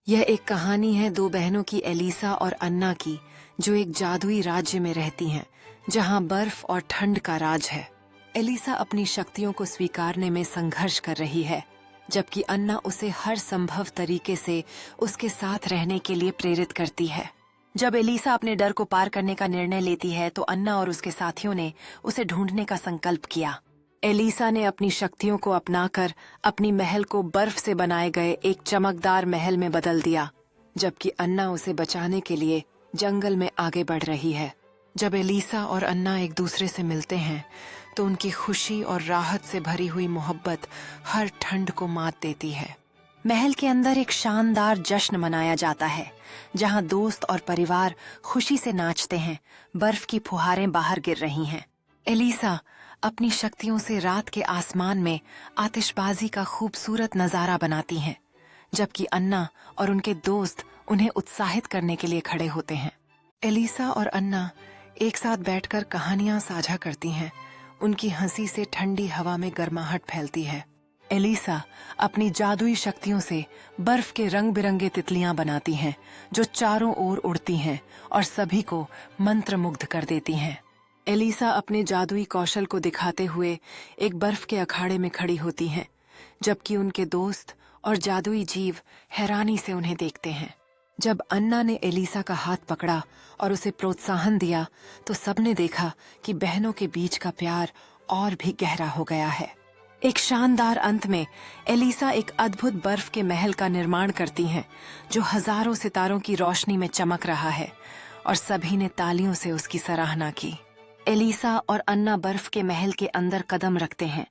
यह एक कहानी है दो बहनों की, एलिसा और अन्ना की, जो एक जादुई राज्य में रहती हैं, जहां बर्फ और ठंड का राज है। एलिसा अपनी शक्तियों को स्वीकारने में संघर्ष कर रही है, जबकि अन्ना उसे हर संभव तरीके से उसके साथ रहने के लिए प्रेरित करती है। जब एलिसा अपने डर को पार करने का निर्णय लेती है, तो अन्ना और उसके साथियों ने उसे ढूंढने का संकल्प किया। एलिसा ने अपनी शक्तियों को अपनाकर अपनी महल को बर्फ से बनाए गए एक चमकदार महल में बदल दिया, जबकि अन्ना उसे बचाने के लिए जंगल में आगे बढ़ रही है। जब एलिसा और अन्ना एक दूसरे से मिलते हैं, तो उनकी खुशी और राहत से भरी हुई मोहब्बत हर ठंड को मात देती है। महल के अंदर एक शानदार जश्न मनाया जाता है, जहां दोस्त और परिवार खुशी से नाचते हैं। बर्फ की फुहारें बाहर गिर रही हैं। एलिसा अपनी शक्तियों से रात के आसमान में आतिशबाजी का खूबसूरत नजारा बनाती हैं, जबकि अन्ना और उनके दोस्त उन्हें उत्साहित करने के लिए खड़े होते हैं। एलिसा और अन्ना एक साथ बैठकर कहानियां साझा करती हैं। उनकी हंसी से ठंडी हवा में गर्माहट फैलती है। एलिसा अपनी जादुई शक्तियों से बर्फ के रंग बिरंगे तितलियां बनाती हैं, जो चारों ओर उड़ती हैं और सभी को मंत्रमुग्ध कर देती हैं। एलिसा अपने जादुई कौशल को दिखाते हुए एक बर्फ के अखाड़े में खड़ी होती हैं, जबकि उनके दोस्त और जादुई जीव हैरानी से उन्हें देखते हैं। जब अन्ना ने एलिसा का हाथ पकड़ा और उसे प्रोत्साहन दिया, तो सबने देखा कि बहनों के बीच का प्यार और भी गहरा हो गया है। एक शानदार अंत में एलिसा एक अद्भुत बर्फ के महल का निर्माण करती हैं, जो हजारों सितारों की रोशनी में चमक रहा है, और सभी ने तालियों से उसकी सराहना की। एलिसा और अन्ना बर्फ के महल के अंदर कदम रखते हैं,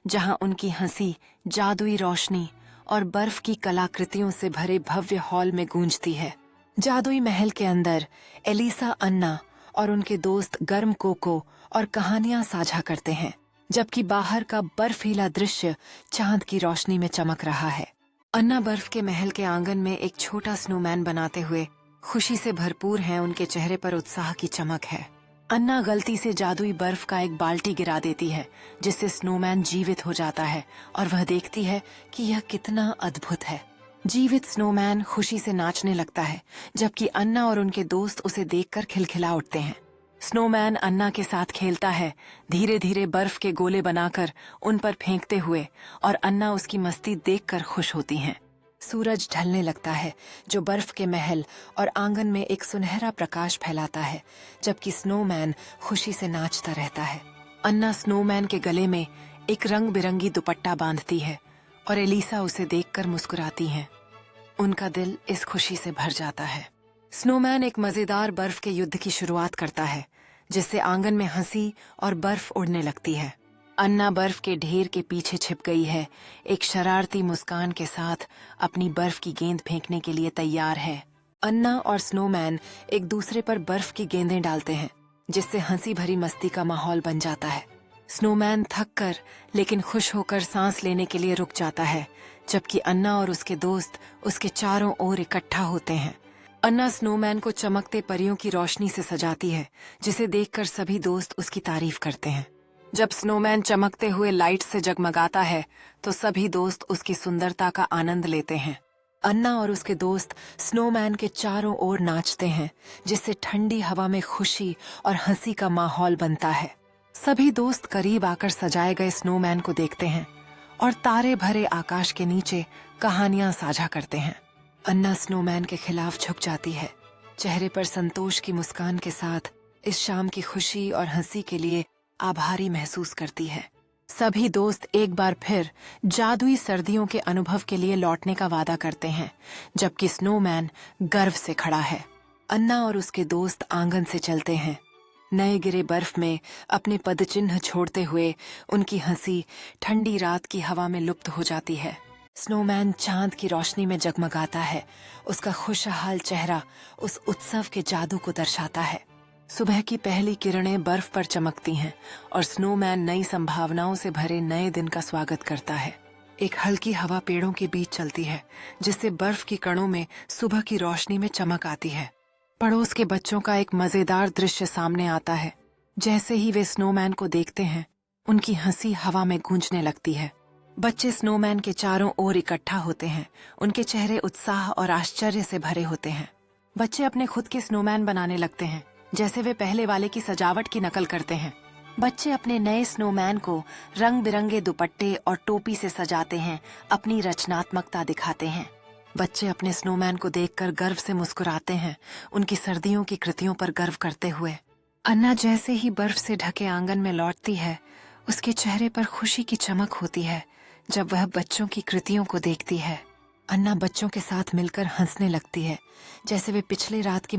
जहां उनकी हंसी जादुई रोशनी और बर्फ की कलाकृतियों से भरे भव्य हॉल में गूंजती है। जादुई महल के अंदर एलिसा, अन्ना और उनके दोस्त गर्म कोको और कहानियां साझा करते हैं, जबकि बाहर का बर्फीला दृश्य चांद की रोशनी में चमक रहा है। अन्ना बर्फ के महल के आंगन में एक छोटा स्नोमैन बनाते हुए खुशी से भरपूर हैं। उनके चेहरे पर उत्साह की चमक है। अन्ना गलती से जादुई बर्फ का एक बाल्टी गिरा देती है, जिससे स्नोमैन जीवित हो जाता है, और वह देखती है कि यह कितना अद्भुत है। जीवित स्नोमैन खुशी से नाचने लगता है, जबकि अन्ना और उनके दोस्त उसे देखकर खिलखिला उठते हैं। स्नोमैन अन्ना के साथ खेलता है, धीरे धीरे बर्फ के गोले बनाकर उन पर फेंकते हुए, और अन्ना उसकी मस्ती देखकर खुश होती हैं। सूरज ढलने लगता है, जो बर्फ के महल और आंगन में एक सुनहरा प्रकाश फैलाता है, जबकि स्नोमैन खुशी से नाचता रहता है। अन्ना स्नोमैन के गले में एक रंग बिरंगी दुपट्टा बांधती है, और एलिसा उसे देखकर मुस्कुराती हैं। उनका दिल इस खुशी से भर जाता है। स्नोमैन एक मजेदार बर्फ के युद्ध की शुरुआत करता है, जिससे आंगन में हंसी और बर्फ उड़ने लगती है। अन्ना बर्फ के ढेर के पीछे छिप गई है, एक शरारती मुस्कान के साथ अपनी बर्फ की गेंद फेंकने के लिए तैयार है। अन्ना और स्नोमैन एक दूसरे पर बर्फ की गेंदें डालते हैं, जिससे हंसी भरी मस्ती का माहौल बन जाता है। स्नोमैन थक कर लेकिन खुश होकर सांस लेने के लिए रुक जाता है, जबकि अन्ना और उसके दोस्त उसके चारों ओर इकट्ठा होते हैं। अन्ना स्नोमैन को चमकते परियों की रोशनी से सजाती है, जिसे देखकर सभी दोस्त उसकी तारीफ करते हैं। जब स्नोमैन चमकते हुए लाइट से जगमगाता है, तो सभी दोस्त उसकी सुंदरता का आनंद लेते हैं। अन्ना और उसके दोस्त स्नोमैन के चारों ओर नाचते हैं, जिससे ठंडी हवा में खुशी और हंसी का माहौल बनता है। सभी दोस्त करीब आकर सजाए गए स्नोमैन को देखते हैं और तारे भरे आकाश के नीचे कहानियां साझा करते हैं। अन्ना स्नोमैन के खिलाफ झुक जाती है, चेहरे पर संतोष की मुस्कान के साथ इस शाम की खुशी और हंसी के लिए आभारी महसूस करती है। सभी दोस्त एक बार फिर जादुई सर्दियों के अनुभव के लिए लौटने का वादा करते हैं, जबकि स्नोमैन गर्व से खड़ा है। अन्ना और उसके दोस्त आंगन से चलते हैं, नए गिरे बर्फ में अपने पदचिन्ह छोड़ते हुए। उनकी हंसी ठंडी रात की हवा में लुप्त हो जाती है। स्नोमैन चांद की रोशनी में जगमगाता है, उसका खुशहाल चेहरा उस उत्सव के जादू को दर्शाता है। सुबह की पहली किरणें बर्फ पर चमकती हैं, और स्नोमैन नई संभावनाओं से भरे नए दिन का स्वागत करता है। एक हल्की हवा पेड़ों के बीच चलती है, जिससे बर्फ की कणों में सुबह की रोशनी में चमक आती है। पड़ोस के बच्चों का एक मजेदार दृश्य सामने आता है। जैसे ही वे स्नोमैन को देखते हैं, उनकी हंसी हवा में गूंजने लगती है। बच्चे स्नोमैन के चारों ओर इकट्ठा होते हैं। उनके चेहरे उत्साह और आश्चर्य से भरे होते हैं। बच्चे अपने खुद के स्नोमैन बनाने लगते हैं, जैसे वे पहले वाले की सजावट की नकल करते हैं। बच्चे अपने नए स्नोमैन को रंग बिरंगे दुपट्टे और टोपी से सजाते हैं, अपनी रचनात्मकता दिखाते हैं। बच्चे अपने स्नोमैन को देखकर गर्व से मुस्कुराते हैं, उनकी सर्दियों की कृतियों पर गर्व करते हुए। अन्ना जैसे ही बर्फ से ढके आंगन में लौटती है, उसके चेहरे पर खुशी की चमक होती है जब वह बच्चों की कृतियों को देखती है। अन्ना बच्चों के साथ मिलकर हंसने लगती है, जैसे वे पिछले रात की